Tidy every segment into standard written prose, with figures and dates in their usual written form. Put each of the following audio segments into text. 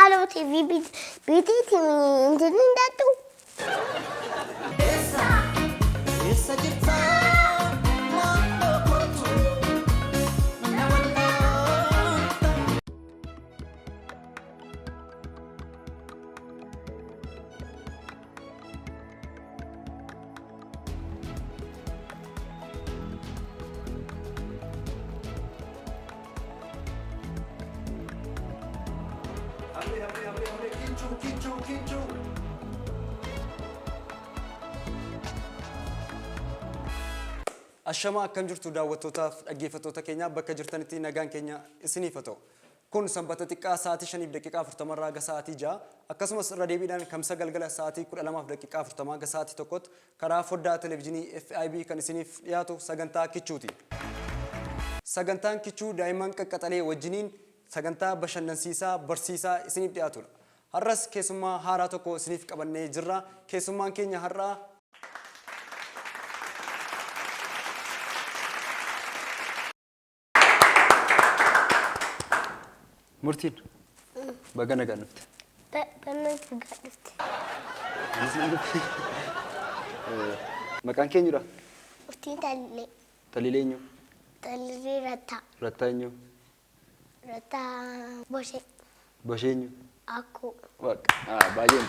Halo TV BT TV internet datu. Esa jirta naannoo kootu na wallaanta. Kichuu. Ashama akkam jirtu daawwattootaaf dhaggeeffattoota keenya bakka jirtanitti nagaan keenya isiniif haa ta'u. Kun sanbata xiqqaa sa'aatii 5:40 irraa ga sa'aatii 6 akkasumas irra deebiidhaan kamsa galgala sa'aatii 12:40 ga sa'aatii 1tti karaa foddaa televezyiinii FIB kan isiniif dhiyaatu sagantaa Kichuuti. Sagantaan Kichuu daa'imman qaqqaxalee wajjiniin sagantaa bashannansiisaa barsiisaa isiniif dhiyaatudha. Har'as keessummaa haaraa tokko isiniif qabannee jirra. Keessummaan keenya har'aa Murtiin baga nagaan dhufte. Maqaan keenyudha? Murtiin Talilee. Talilee eenyu? Talilee Rattaa. Rattaa eenyu? Rattaa Boshee. Boshee eenyu? Akkoo. Baay'ee.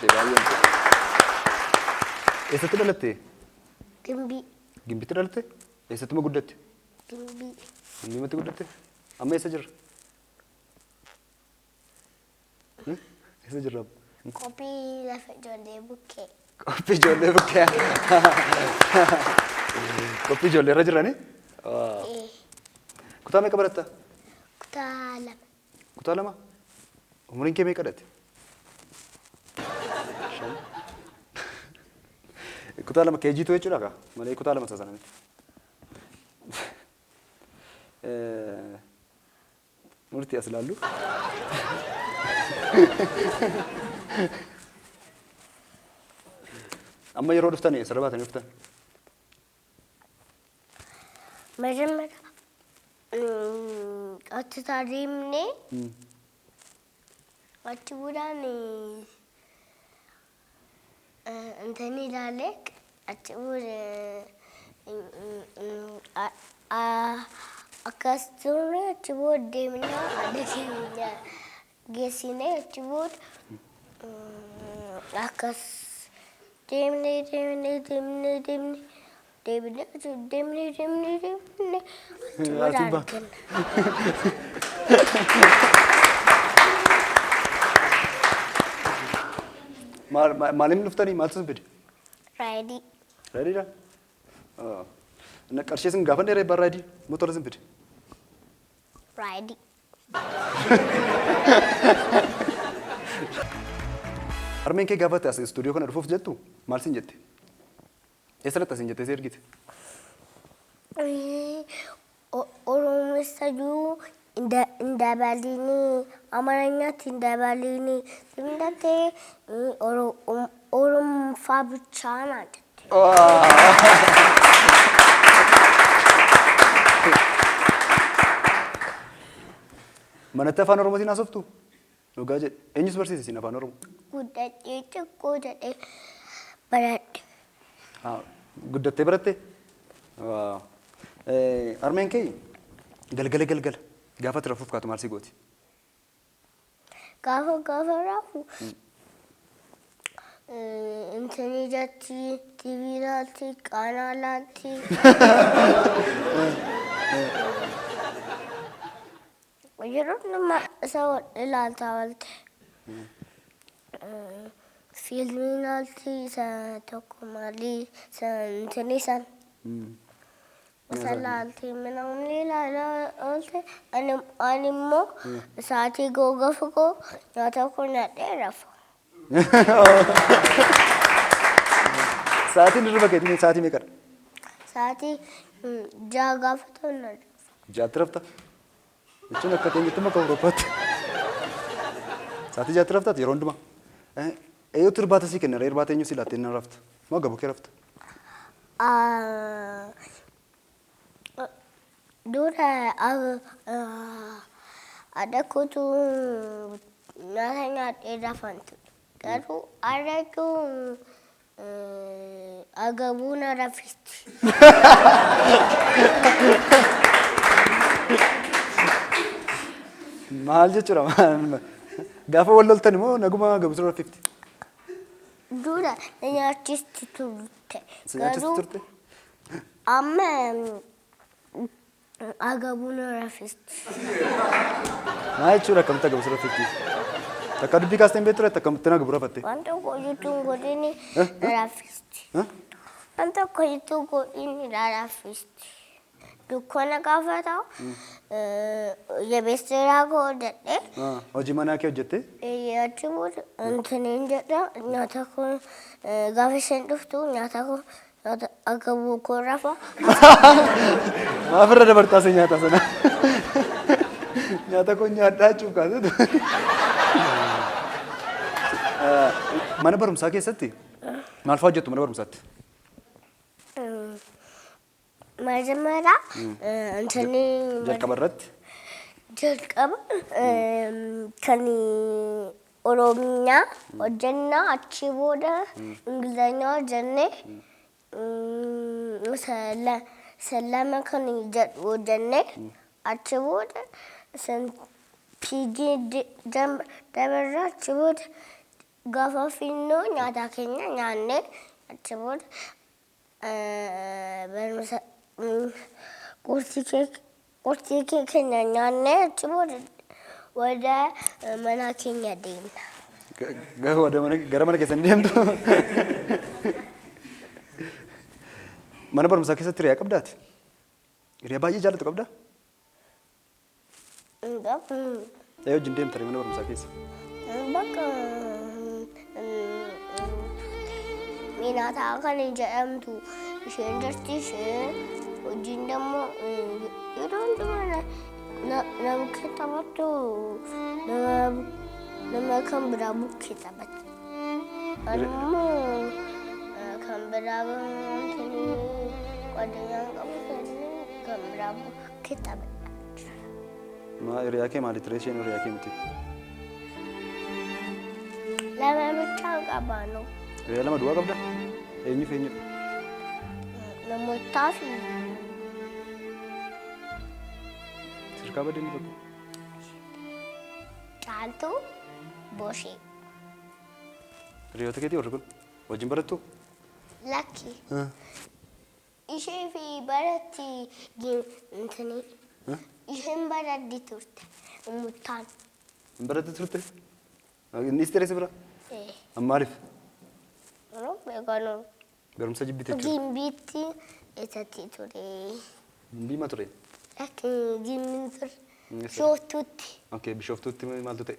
Eessatti dhalatte? Gimbii. Gimbiitti dhalatte? Eessatti guddatte? Gimbii. Gimbiitti guddatte? Amma eessa jirra? Eessa jirra? Qophii lafa ijoollee bukkee. Qophii ijoollee bukkee. Qophii ijoollee irra jirani? Kutaa meeqa baratta? Kutaa lama. Kutaa lama? Umriin kee meeqa dhate? Kutaa lama keejiitu jechuudha kaa? Malee kutaa lama sana miti. Murtii as ilaallu. Amma yeroo dhuftanii asirra baatanii dhuftan? Mejammeera achi deemnee achi buudhaan intani ilaalee achi akkas turre achi booda deemnee adda keenya geessinee achi booda akkas deemnee achi booda arganna. Maaliin dhuftanii? Maaltu sin fide? Raayidii. Raayidiidha? Qarshii isin gaafa dheeree bara raayidii motora sin fide? Raayidii. Harmeen kee gaafa as istuudiyoo kana dhufuuf jettu maal sin jette? Eessatti asin jettee si ergite? Oromoon እንዳባሊኒ አማርኛት እንዳባሊኒ እንደቴ ኦሮምፋ ብቻ ናት። Manatti afaan Oromootiin haasoftu? Dhugaa jedhe. Eenyus barsiise isin afaan Oromoo? Guddatee xiqqoo jedhee baradhe. Guddattee baratte? Harmeen kee galgala gaafa ati rafuuf kaatu maal si gooti? Gaafa rafu intani jatti TV laalti qaanaa laalti. Yeroo nama isa ilaaltaa oolte fiilmii laalti isa tokko maalii intani san. Salaalti namni ilaalaa oolte ani immoo sa'aatii gaafa koo nyaata koo nyaadhee rafu. Sa'aatiin dirriba keetiin sa'aatii meeqadha? Sa'aatii 6 gaafa ta'u na rafu. 6tti rafta? Jechuun akka teenyatti maka Awurooppaatti. Sa'aatii 6tti raftaati yeroo hundumaa? Eeyyootu irbaata sii kenna irbaata eenyu si laattee na rafta? Moo gaboo kee rafta? Dura ada kutu nyaata nyaadhee rafan ture. Garuu arratu agabuu na rafisti. Maal jechuudha? Gaafa wal loltan immoo naguma agabuu rafifti. Dura na nyaachisti turte. Si nyaachiste turte? Amma agabuu na rafisti. Maal jechuudha akkamitti agabuu rafifti? Takka dubbii kaastee hin beektu akkamitti agabuu rafatte? Wanta koyituun godhini na rafisti. Wanta koyituun godhini na rafisti. Dukkana gaafa ta'u jabeesseeraa godhadhe. Hojii manaa kee hojjette? Achi booda antaniin jedha nyaata kun gaafa isheen dhuftu nyaata kun nyaata agabuu koo rafa. Maafirra dabartaa se nyaata sana? Nyaata kun nyaadhaa jechuuf kaasatu. Mana barumsaa keessatti maal fa'aa hojjettu mana barumsaatti? Majammara antanii Jalqaba irratti? jalqaba kan Oromiyaa hojjennaa achi booda Ingilizyaa hojjenne sallama kan jedhu hojjenne achi booda fiigee dabarra achi booda gaafa finnoo nyaata keenya nyaanne achi booda barumsa Kursi keenya nyaannee achi booda wada mana keenya deemna. Gara mana keessan deemtu? Mana barumsaa keessatti hiriyaa qabdaati? Hiriyaa baay'ee jaallattu qabdaa? Ee wajjin deemtanii mana barumsaa keessa? Bakka Minaataa kan jedhamtu isheen jirti isheen hojiin dammoo yeroo hundumaa nama bukkee taphattu nama kan biraa bukkee taphata. Animmoo kan biraa wantanii qadanyaan qabu kan biraa bukkee taphata. Hiriyaa kee maali ture isheen hiriyaa kee miti? Lama bichaa qabaanu. Hiriyaa lama duwwaa qabda? Eenyuuf eenyudha? Namootaa fi Sirkaa badii inni tokko? Caaltuu Boshee. Hiriyoota keetii warri kun wajjin barattu? Lakki. Ishee fi baratti intanii isheen baratti turte muttaan. Hin baratti turte? Inni isteeresi bira? Maaliif? Beekanu. Barumsa jibbite jechuudha? Gimbiitti eessatti ture. Gimbii ma ture? Lakki gimbiin ture. Bishooftuutti. Okay, bishooftuutti maaltu ta'e?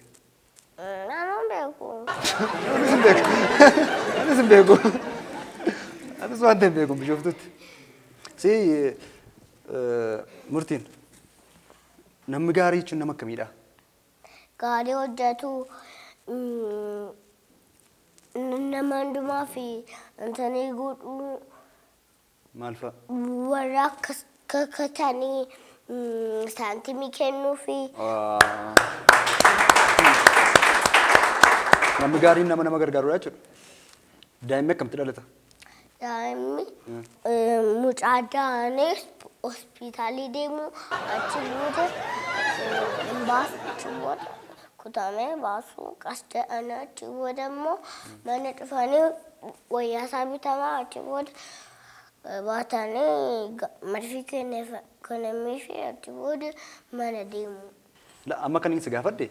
Naannoon beeku. Anis hin beeku. Anis hin beeku. Anis wanta hin beeku bishooftuutti. Si murtiin namni gaarii jechuun nama akkamiidha? Gaarii hojjetu nama hundumaa fi intanii godhuu Maal fa'a? warra kakatanii saantimii kennuu fi Namni gaariin nama gargaarudha jechuudha. Daa'imni akkamitti dhalata? daa'imni mucaa daa'anii hospitaalii deemu achi booda baasu achi booda kutamee baasu qas jedhanii achi booda immoo mana dhufanii wayyaa isaa bitamaa achi booda baatanii marfii kennamee fi achi booda mana deemu. Amma kan inni si gaafadhe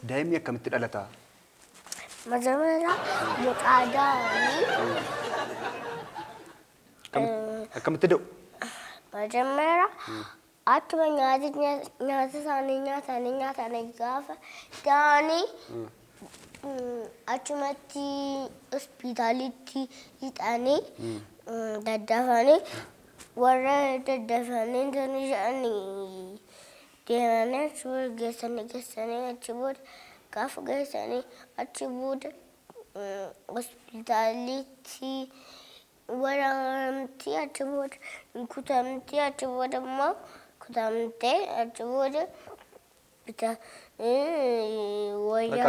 daa'imni akkamitti dhalata? Majaamila mucaa daa'anii Akkamitti da'u? majaamila akkuma nyaata isaanii gaafa daa'anii achumatti hospitaalitti hidhanii daddafanii warra daddafanii tanii jedhanii deemanii achi booda geessanii achi booda gaafa geessanii achi booda hospitaalitti waraanamtii achi booda kutamtii achi booda immoo kutamtee achi booda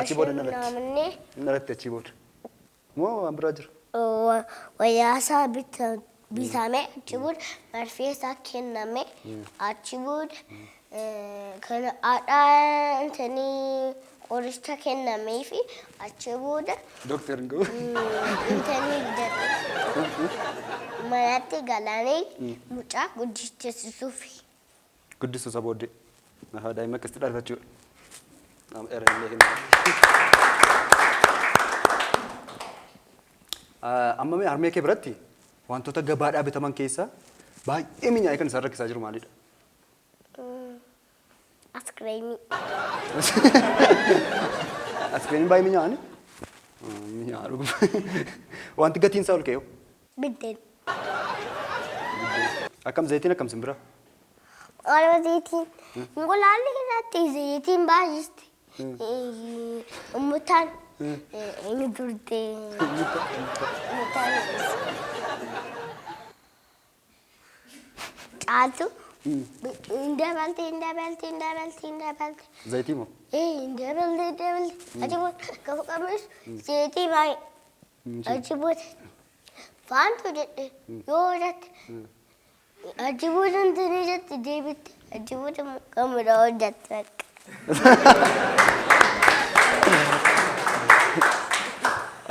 Achi booda nalatti achi booda. Moo waan biraa jira? Wayaasaa bitamee achi booda marfee isaa kenname achi booda kana haadhaa intanii qoricha kennamee fi achi booda Dooktarin ga'u. intanii manatti galanii mucaa guddisisuufi. Guddisuu isa booddee. Daa'ima akkasitti dhalatachuu. Amma mee harmee kee biratti wantoota gabaadhaa bitaman keessaa baay'ee mi'aayee kan isaan rakkisaa jiru maalidha? Askreemii. Askreemiin baay'ee mi'aani? Mi'aa dhuguma. Wanti gatiin isaa ol ka'e hoo? Biddeen. Akkam zayitiin akkam simbira? Oromo zayitiin. Ngulaalli irratti zayitiin baay'iste. Umutaan. Ini durte. Umutaan. Caaltu. Indabalti. Zayitii moo? Indabalti. Achi booda gaafa qabanis zayitii baay'ee. Achi booda faantu jedhe yoo jette. Achi booda intini jette deebitti. Achi booda kamira hojjette bakka.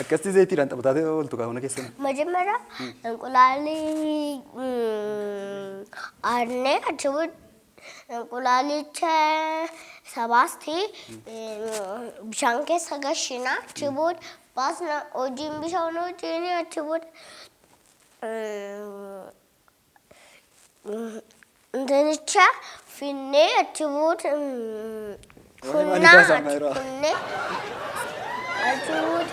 Akkasii zayitiidhaan taphataa ooltu kaahuna keessan. Majammara እንቁላሊ አርኔ አችቡድ እንቁላሊቸ ሰባስቲ ብሻንኬ ሰገሽና አችቡድ ባስና ኦጂን ቢሻውኖ ጂኒ አችቡድ እንትንቻ ፊኔ አችቡድ ኩና ኩኔ አችቡድ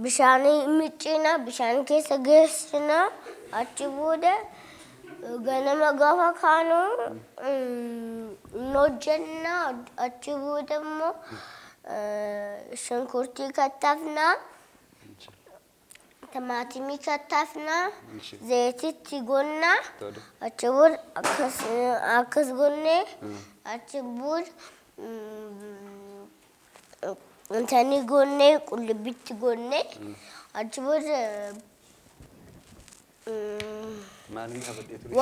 bishani miccina bishan keessa geessina achi booda ganama gaafa kaanu hojjenna achi booda immoo shunkurtii kattafna timaatimii kattafna zayititti gonna achi booda akkas gonne achi booda intani gonne qullubbitti gonne achi booda Maalin qabadhee ture?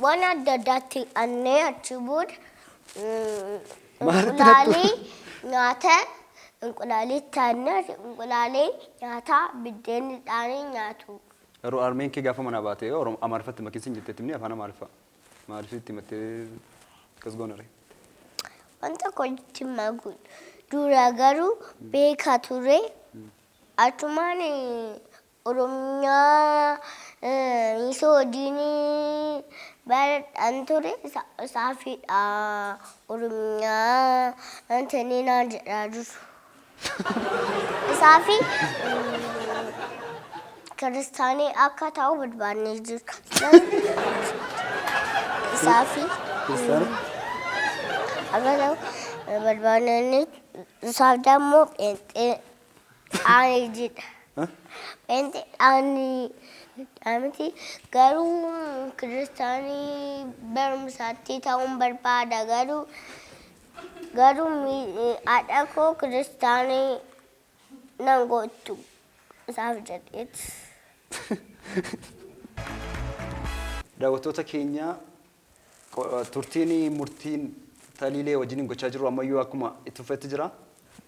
waan adda addaatti annee achi booda Maalitti inqulaalii nyaata inqulaalitti annee inqulaalii nyaata biddeenidhaan nyaatu. Yeroo harmeen kee gaafa manaa baatee Amaariffatti makiinsi hin jetteetti afaan Amaariffaa maaliif mattee akkas goonare? Wanta kojitti maguun dura garuu beekaa ture achumaan Oromiyaa isa wajjin baradhaan ture saafiidha Oromiyaa antanii naan jedhaa jiru. Saafi kiristaanii akka ta'u barbaannee jirra. Saafi akka ta'u barbaannee saaf dammoo pheenxee dhaanii jedha. Pheenxee dhaanii garuu kiristaanii barumsaatti ta'uun barbaada garuu haadha koo kiristaanii nan gootu isaaf jedheeti. Daawwattoota keenya turtiin murtiin taliilee wajjin gochaa jiru ammayyuu akkuma itti uffatte jira.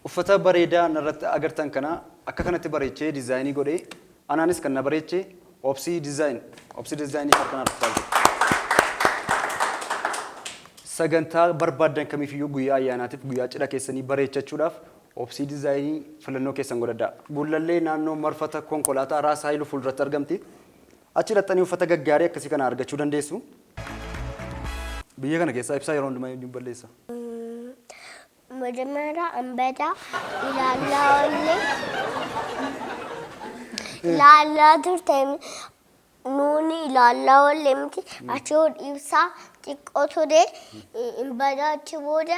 Uffata bareedaa narratti agartan kana akka kanatti bareechee diizaayinii godhee anaanis kan na bareechee Qophii diizaayinii harkaan argataa sagantaa barbaadan kamiifiyyuu guyyaa ayyaanaatiif guyyaa cidha keessanii bareechachuudhaaf Qophii diizaayinii filannoo keessan godhadhaa. Gullallee naannoo marfata konkolaataa Raas Haayiluu fuulduratti argamti. Achi hidhattanii uffata gaggaarii akkasii kana argachuu dandeessu. Biyya kana keessaa ibsaa yeroo hundumaa eenyuun balleessa? Majammara ambada ilaalaa turte nuuni ilaalaa wallee miti achi ol ibsaa xiqqoo ture ambada achi booda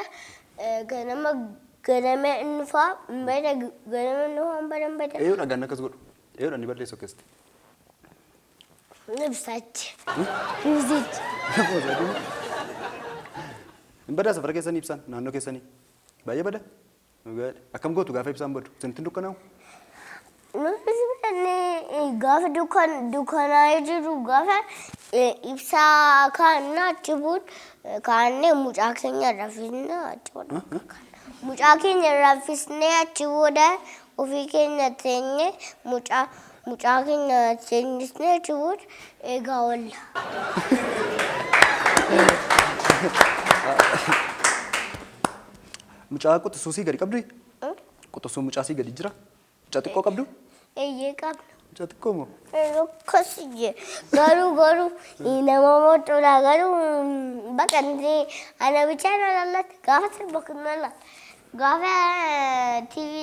ganama innufaa ambada ganama innufaa ambada. Eeyyuudha ganna akkas godhu. Eeyyuudha ni balleessu akkasitti. Ibsachi. Ibsichi. Bada safara keessanii ibsan naannoo keessanii. Baay'ee bada. Akkam gootu gaafa ibsaan badu. Sintin dukkanaa'u. Gaafa dukkanaa jiru gaafa ibsaa kaannaa achi booda kaannee mucaa keenya raffisnee achi booda. Mucaa keenya raffisnee achi booda ofii keenya teenyee mucaa keenya teenyisnee achi booda eegaa oolla. Mucaa quxisuu sii gadi qabdu? Quxisuu mucaa sii gadi jira? Mucaa xiqqoo qabdu? Eeyyee qabna. Mucaa xiqqoo moo? Akkasii jee garuu nama mootuudha garuu baqannee ana bichaa na lallatti gaafa sirba kunna laata gaafa TV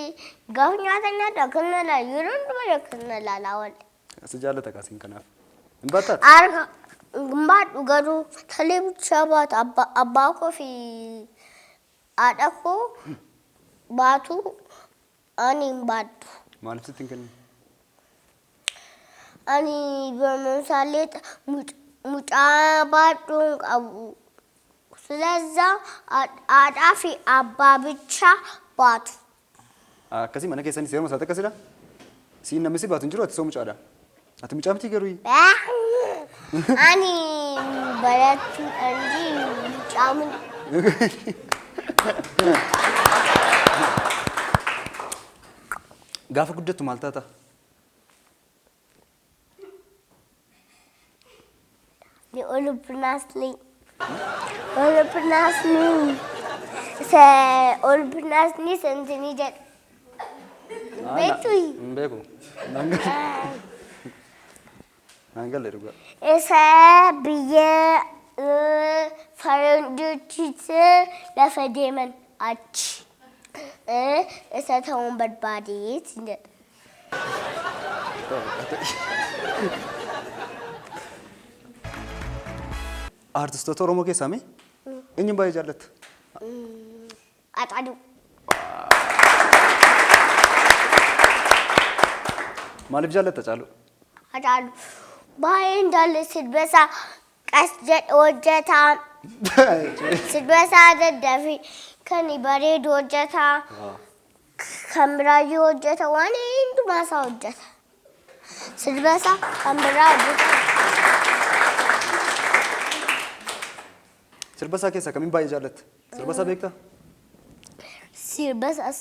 gaafa nyaata nyaata kunna laata yeroo hundumaa kunna laala wali. Asi jaallata kaasiin kanaaf. Hin baataati? Arga baadhu garuu talee bichaa baata abbaa koo fi haadha koo baatu ani hin baadhu. Maaliif sitti hin kennu? Ani በመምሳሌ mucaa baadhuun qabu. ስለዛ haadhaa fi abbaa bichaa baatu. Akkasii mana keessanii seeruma isaati akkasidha? Siin namni si baatu hin jiru ati soo mucaadha? Ati mucaa miti garuu? Ani barattu dhanji mucaa miti. Gaafa guddattu maal taata? Di Olimpinasli. Olimpinasli sentini jet. Betui. Beku. Nanggal ya juga. Saya biar faranjuti lafa deeman achi. Saya tahu berbadi tidak. Artistoota Oromoo keessaa mee? Eenyuun baay'ee jaallatta? Haacaaluu. Maaliif jaallatta Haacaaluu? Haacaaluu. Baay'een jaalladha sirba isaa qas jedhu hojjetaa. Sirba isaa daddafi kan bareedu hojjetaa. Kan biraayyuu hojjeta waan hundumaa isaa hojjeta. Sirba isaa kan biraa hojjeta. Sirba isaa keessaa kamiin baay'ee jaallatta? Sirba isaa beektaa? Sirba isaa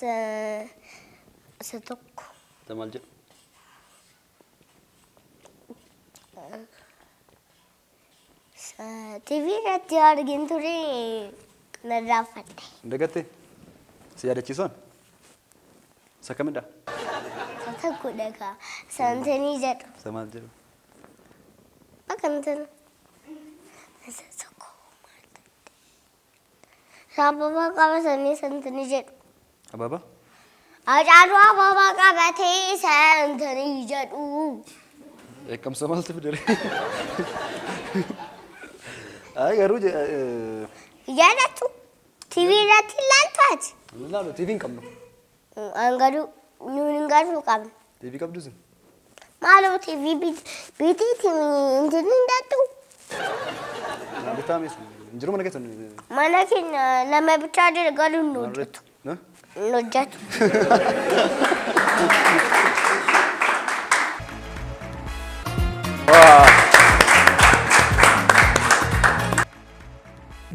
isa tokko. Maal jedhu? TV irratti argin ture narraafadhe. Dagattee? Si yaadachiisuun? Isa kamidha? Isa tokkodha kaa. Santanii jedhu. Isa maal jedhu? Bakkantan. Isa tokko. Ababa qabatanii santanii jedhu. Ababa? Haacaaluu ababa qabatee santanii jedhu. Eekamsa maaltu fidere? Ay garuu Jaallattu TV irratti ilaaltaati. ilaalu TV hin qabnu. Angaruu nuun hin garuu qabna. TV qabdu sin? Maaloo TV bitiitiin hin dattu. Bitaa mees hin jiru mana keessan? Mana keenya lama bichaa jira garuu hin hojjetu. Hin hojjetu.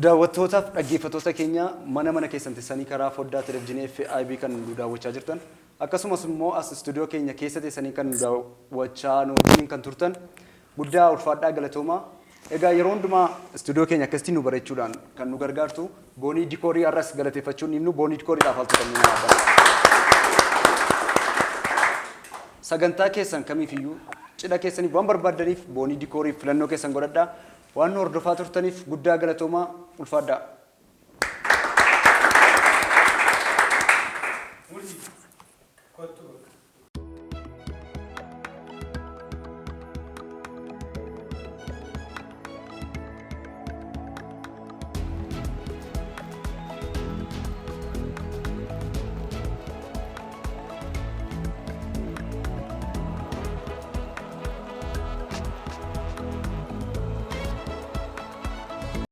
Daawwattootaaf dhaggeeffattoota keenya mana keessan teessanii karaa foddaa televezyiinii FIB kan nu daawwachaa jirtan akkasumas immoo as istuudiyoo keenya keessa teessanii kan nu daawwachaa nu wajjin kan turtan guddaa ulfaadhaa galatoomaa. Egaa yeroo hundumaa istuudiyoo keenya akkasitti nu bareechuudhaan kan nu gargaartu boonii dikoorii arras galateeffachuun inni boonii dikooriidhaaf haaltu kan nu yaaddan. Sagantaa keessan kamiifiyyuu cidha keessaniif waan barbaadaniif boonii dikoorii filannoo keessan godhadhaa. Waan hordofaa turtaniif guddaa galatoomaa ulfaadhaa.